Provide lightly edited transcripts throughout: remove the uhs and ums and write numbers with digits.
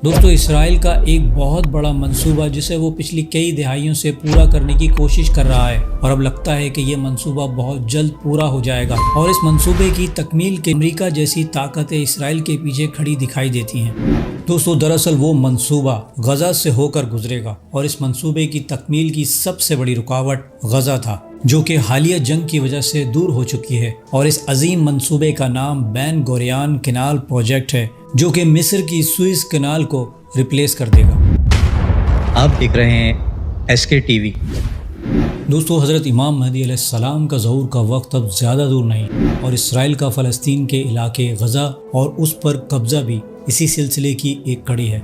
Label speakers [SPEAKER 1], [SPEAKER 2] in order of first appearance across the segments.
[SPEAKER 1] دوستو اسرائیل کا ایک بہت بڑا منصوبہ جسے وہ پچھلی کئی دہائیوں سے پورا کرنے کی کوشش کر رہا ہے اور اب لگتا ہے کہ یہ منصوبہ بہت جلد پورا ہو جائے گا اور اس منصوبے کی تکمیل کے امریکہ جیسی طاقتیں اسرائیل کے پیچھے کھڑی دکھائی دیتی ہیں۔ دوستو دراصل وہ منصوبہ غزہ سے ہو کر گزرے گا اور اس منصوبے کی تکمیل کی سب سے بڑی رکاوٹ غزہ تھا جو کہ حالیہ جنگ کی وجہ سے دور ہو چکی ہے، اور اس عظیم منصوبے کا نام بین گورین کینال پروجیکٹ ہے جو کہ مصر کی سوئز کینال کو ریپلیس کر دے گا۔
[SPEAKER 2] آپ دیکھ رہے ہیں SK TV۔
[SPEAKER 1] دوستو حضرت امام مہدی علیہ السلام کا ظہور کا وقت اب زیادہ دور نہیں، اور اسرائیل کا فلسطین کے علاقے غزہ اور اس پر قبضہ بھی اسی سلسلے کی ایک کڑی ہے۔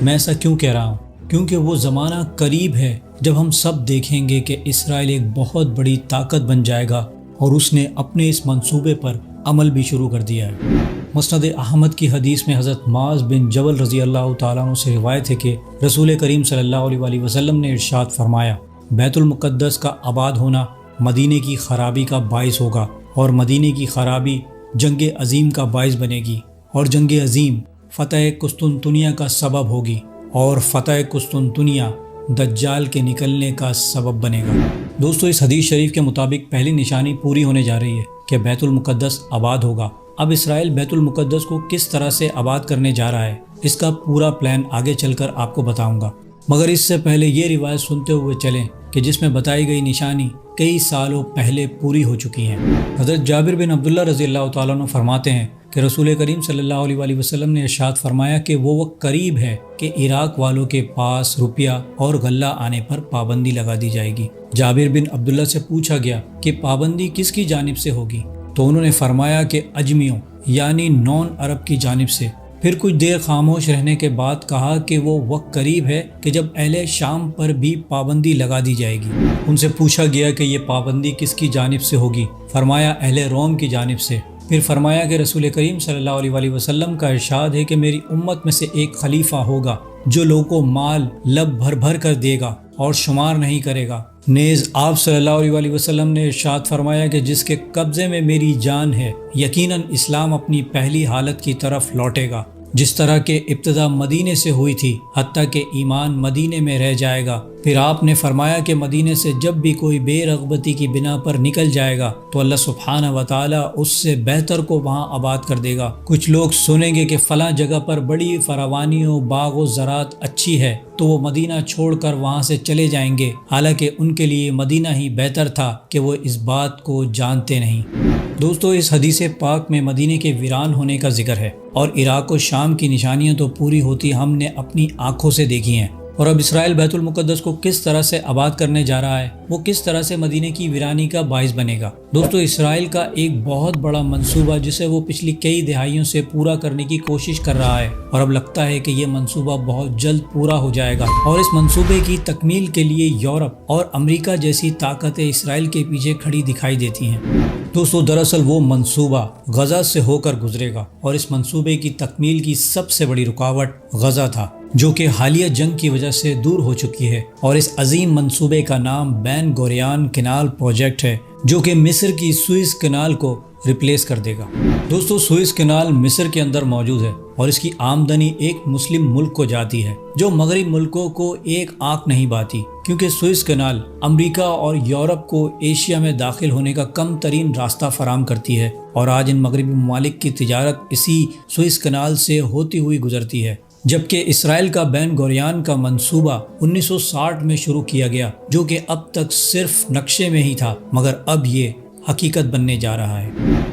[SPEAKER 1] میں ایسا کیوں کہہ رہا ہوں؟ کیونکہ وہ زمانہ قریب ہے جب ہم سب دیکھیں گے کہ اسرائیل ایک بہت بڑی طاقت بن جائے گا اور اس نے اپنے اس منصوبے پر عمل بھی شروع کر دیا ہے۔ مسند احمد کی حدیث میں حضرت معاذ بن جبل رضی اللہ تعالیٰ عنہ سے روایت ہے کہ رسول کریم صلی اللہ علیہ وآلہ وسلم نے ارشاد فرمایا، بیت المقدس کا آباد ہونا مدینے کی خرابی کا باعث ہوگا، اور مدینے کی خرابی جنگ عظیم کا باعث بنے گی، اور جنگ عظیم فتح قسطنطنیہ کا سبب ہوگی، اور فتح قسطنطنیہ دجال کے نکلنے کا سبب بنے گا۔ دوستو اس حدیث شریف کے مطابق پہلی نشانی پوری ہونے جا رہی ہے کہ بیت المقدس آباد ہوگا۔ اب اسرائیل بیت المقدس کو کس طرح سے آباد کرنے جا رہا ہے، اس کا پورا پلان آگے چل کر آپ کو بتاؤں گا، مگر اس سے پہلے یہ روایت سنتے ہوئے چلیں کہ جس میں بتائی گئی نشانی کئی سالوں پہلے پوری ہو چکی ہیں۔ حضرت جابر بن عبداللہ رضی اللہ تعالیٰ عنہ فرماتے ہیں کہ رسول کریم صلی اللہ علیہ وآلہ وسلم نے ارشاد فرمایا کہ وہ وقت قریب ہے کہ عراق والوں کے پاس روپیہ اور غلہ آنے پر پابندی لگا دی جائے گی۔ جابر بن عبداللہ سے پوچھا گیا کہ پابندی کس کی جانب سے ہوگی، تو انہوں نے فرمایا کہ اجمیوں یعنی نون عرب کی جانب سے۔ پھر کچھ دیر خاموش رہنے کے بعد کہا کہ وہ وقت قریب ہے کہ جب اہل شام پر بھی پابندی لگا دی جائے گی۔ ان سے پوچھا گیا کہ یہ پابندی کس کی جانب سے ہوگی، فرمایا اہل روم کی جانب سے۔ پھر فرمایا کہ رسول کریم صلی اللہ علیہ وآلہ وسلم کا ارشاد ہے کہ میری امت میں سے ایک خلیفہ ہوگا جو لوگوں کو مال لب بھر بھر کر دے گا اور شمار نہیں کرے گا۔ نیز آپ صلی اللہ علیہ وآلہ وسلم نے ارشاد فرمایا کہ جس کے قبضے میں میری جان ہے یقیناً اسلام اپنی پہلی حالت کی طرف لوٹے گا، جس طرح کہ ابتدا مدینے سے ہوئی تھی حتیٰ کہ ایمان مدینے میں رہ جائے گا۔ پھر آپ نے فرمایا کہ مدینے سے جب بھی کوئی بے رغبتی کی بنا پر نکل جائے گا تو اللہ سبحانہ و تعالیٰ اس سے بہتر کو وہاں آباد کر دے گا۔ کچھ لوگ سنیں گے کہ فلاں جگہ پر بڑی فراوانی و باغ و زراعت اچھی ہے تو وہ مدینہ چھوڑ کر وہاں سے چلے جائیں گے، حالانکہ ان کے لیے مدینہ ہی بہتر تھا کہ وہ اس بات کو جانتے نہیں۔ دوستو اس حدیث پاک میں مدینے کے ویران ہونے کا ذکر ہے، اور عراق و شام کی نشانیاں تو پوری ہوتی ہم نے اپنی آنکھوں سے دیکھی ہیں۔ اور اب اسرائیل بیت المقدس کو کس طرح سے آباد کرنے جا رہا ہے، وہ کس طرح سے مدینے کی ویرانی کا باعث بنے گا۔ دوستو اسرائیل کا ایک بہت بڑا منصوبہ جسے وہ پچھلی کئی دہائیوں سے پورا کرنے کی کوشش کر رہا ہے، اور اب لگتا ہے کہ یہ منصوبہ بہت جلد پورا ہو جائے گا، اور اس منصوبے کی تکمیل کے لیے یورپ اور امریکہ جیسی طاقتیں اسرائیل کے پیچھے کھڑی دکھائی دیتی ہیں۔ دوستو دراصل وہ منصوبہ غزہ سے ہو کر گزرے گا، اور اس منصوبے کی تکمیل کی سب سے بڑی رکاوٹ غزہ تھا جو کہ حالیہ جنگ کی وجہ سے دور ہو چکی ہے، اور اس عظیم منصوبے کا نام بین گورین کینال پروجیکٹ ہے جو کہ مصر کی سوئز کینال کو ریپلیس کر دے گا۔ دوستو سوئز کینال مصر کے اندر موجود ہے، اور اس کی آمدنی ایک مسلم ملک کو جاتی ہے جو مغرب ملکوں کو ایک آنکھ نہیں باتی، کیونکہ سوئز کینال امریکہ اور یورپ کو ایشیا میں داخل ہونے کا کم ترین راستہ فراہم کرتی ہے، اور آج ان مغربی ممالک کی تجارت اسی سوئز کینال سے ہوتی ہوئی گزرتی ہے۔ جبکہ اسرائیل کا بین گورین کا منصوبہ 1960 میں شروع کیا گیا جو کہ اب تک صرف نقشے میں ہی تھا، مگر اب یہ حقیقت بننے جا رہا ہے،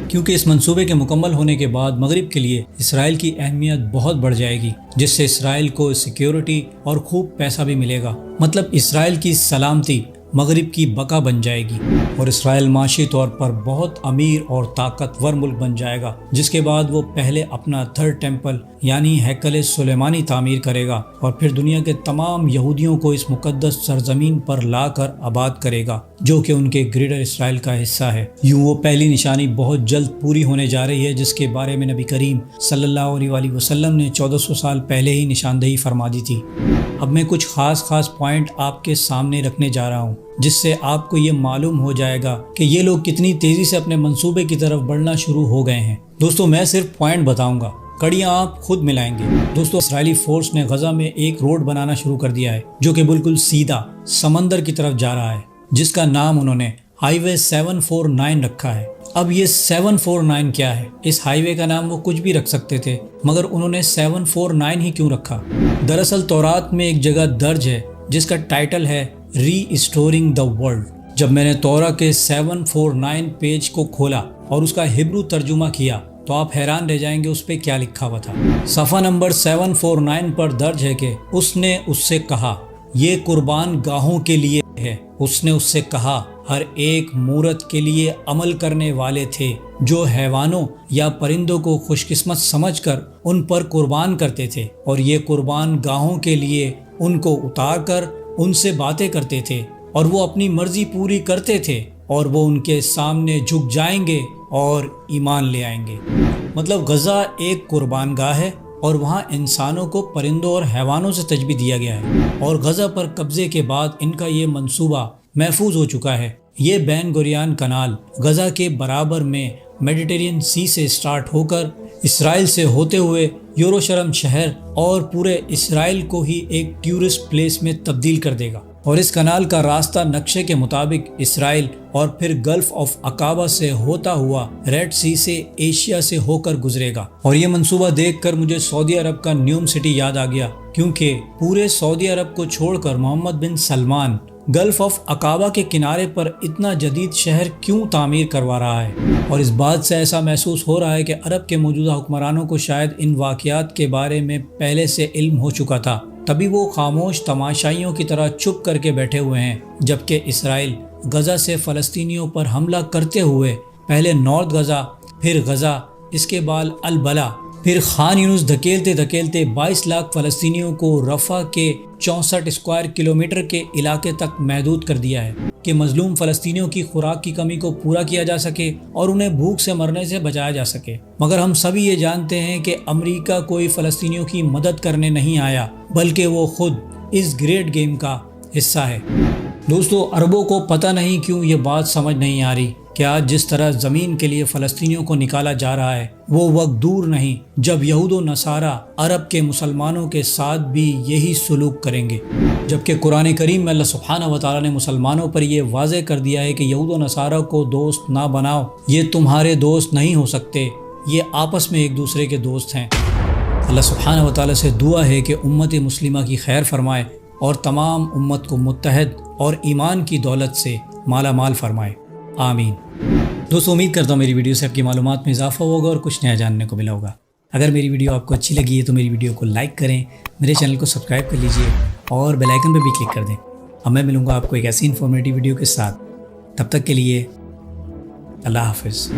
[SPEAKER 1] کیونکہ اس منصوبے کے مکمل ہونے کے بعد مغرب کے لیے اسرائیل کی اہمیت بہت بڑھ جائے گی، جس سے اسرائیل کو سیکیورٹی اور خوب پیسہ بھی ملے گا۔ مطلب اسرائیل کی سلامتی مغرب کی بقا بن جائے گی، اور اسرائیل معاشی طور پر بہت امیر اور طاقتور ملک بن جائے گا، جس کے بعد وہ پہلے اپنا تھرڈ ٹیمپل یعنی ہیکل سلیمانی تعمیر کرے گا، اور پھر دنیا کے تمام یہودیوں کو اس مقدس سرزمین پر لا کر آباد کرے گا جو کہ ان کے گریٹر اسرائیل کا حصہ ہے۔ یوں وہ پہلی نشانی بہت جلد پوری ہونے جا رہی ہے جس کے بارے میں نبی کریم صلی اللہ علیہ وآلہ وسلم نے 1400 سال پہلے ہی نشاندہی فرما دی تھی۔ اب میں کچھ خاص پوائنٹ آپ کے سامنے رکھنے جا رہا ہوں جس سے آپ کو یہ معلوم ہو جائے گا کہ یہ لوگ کتنی تیزی سے اپنے منصوبے کی طرف بڑھنا شروع ہو گئے ہیں۔ دوستو میں صرف پوائنٹ بتاؤں گا، کڑیاں آپ خود ملائیں گے۔ دوستو اسرائیلی فورس نے غزہ میں ایک روڈ بنانا شروع کر دیا ہے جو کہ بالکل سیدھا سمندر کی طرف جا رہا ہے، جس کا نام انہوں نے ہائی وے 749 رکھا ہے۔ اب یہ 749 کیا ہے؟ اس ہائی وے کا نام وہ کچھ بھی رکھ سکتے تھے، مگر انہوں نے 749 ہی کیوں رکھا؟ دراصل تورات میں ایک جگہ درج ہے جس کا ٹائٹل ہے ری اسٹورنگ دا ورلڈ۔ جب میں نے تورا کے 749 پیج کو کھولا اور اس کا ہبرو ترجمہ کیا تو آپ حیران رہ جائیں گے اس پہ کیا لکھا ہوا تھا۔ صفحہ نمبر 749 پر درج ہے کہ اس نے اس سے کہا یہ قربان گاہوں کے لیے ہے۔ اس نے اس سے کہا ہر ایک مورت کے لیے عمل کرنے والے تھے جو حیوانوں یا پرندوں کو خوش قسمت سمجھ کر ان پر قربان کرتے تھے، اور یہ قربان گاہوں کے لیے ان کو اتار کر ان سے باتیں کرتے تھے اور وہ اپنی مرضی پوری کرتے تھے، اور وہ ان کے سامنے جھک جائیں گے اور ایمان لے آئیں گے۔ مطلب غزہ ایک قربان گاہ ہے اور وہاں انسانوں کو پرندوں اور حیوانوں سے تشبیہ دیا گیا ہے، اور غزہ پر قبضے کے بعد ان کا یہ منصوبہ محفوظ ہو چکا ہے۔ یہ بین گوریان کنال غزہ کے برابر میں میڈیٹرین سی سے سٹارٹ ہو کر اسرائیل سے ہوتے ہوئے یروشلم شہر اور پورے اسرائیل کو ہی ایک ٹورسٹ پلیس میں تبدیل کر دے گا، اور اس کنال کا راستہ نقشے کے مطابق اسرائیل اور پھر گلف آف عقابہ سے ہوتا ہوا ریڈ سی سے ایشیا سے ہو کر گزرے گا۔ اور یہ منصوبہ دیکھ کر مجھے سعودی عرب کا نیوم سٹی یاد آ گیا، کیونکہ پورے سعودی عرب کو چھوڑ کر محمد بن سلمان گلف آف عقابہ کے کنارے پر اتنا جدید شہر کیوں تعمیر کروا رہا ہے؟ اور اس بات سے ایسا محسوس ہو رہا ہے کہ عرب کے موجودہ حکمرانوں کو شاید ان واقعات کے بارے میں پہلے سے علم ہو چکا تھا، تبھی وہ خاموش تماشائیوں کی طرح چپ کر کے بیٹھے ہوئے ہیں، جبکہ اسرائیل غزہ سے فلسطینیوں پر حملہ کرتے ہوئے پہلے نارتھ غزہ، پھر غزہ، اس کے بعد البلا، پھر خان یونس دھکیلتے دھکیلتے 22 لاکھ فلسطینیوں کو رفح کے 64 اسکوائر کلومیٹر کے علاقے تک محدود کر دیا ہے کہ مظلوم فلسطینیوں کی خوراک کی کمی کو پورا کیا جا سکے اور انہیں بھوک سے مرنے سے بچایا جا سکے۔ مگر ہم سبھی یہ جانتے ہیں کہ امریکہ کوئی فلسطینیوں کی مدد کرنے نہیں آیا، بلکہ وہ خود اس گریٹ گیم کا حصہ ہے۔ دوستو عربوں کو پتہ نہیں کیوں یہ بات سمجھ نہیں آ رہی کہ آج جس طرح زمین کے لیے فلسطینیوں کو نکالا جا رہا ہے، وہ وقت دور نہیں جب یہود و نصارہ عرب کے مسلمانوں کے ساتھ بھی یہی سلوک کریں گے، جبکہ قرآن کریم میں اللہ سبحانہ و تعالیٰ نے مسلمانوں پر یہ واضح کر دیا ہے کہ یہود و نصارہ کو دوست نہ بناؤ، یہ تمہارے دوست نہیں ہو سکتے، یہ آپس میں ایک دوسرے کے دوست ہیں۔ اللہ سبحانہ و تعالیٰ سے دعا ہے کہ امت مسلمہ کی خیر فرمائے اور تمام امت کو متحد اور ایمان کی دولت سے مالا مال فرمائے، آمین۔ دوستو امید کرتا ہوں میری ویڈیو سے آپ کی معلومات میں اضافہ ہوگا اور کچھ نیا جاننے کو ملا ہوگا۔ اگر میری ویڈیو آپ کو اچھی لگی ہے تو میری ویڈیو کو لائک کریں، میرے چینل کو سبسکرائب کر لیجئے اور بیل آئیکن پہ بھی کلک کر دیں۔ اب میں ملوں گا آپ کو ایک ایسی انفارمیٹیو ویڈیو کے ساتھ، تب تک کے لیے اللہ حافظ۔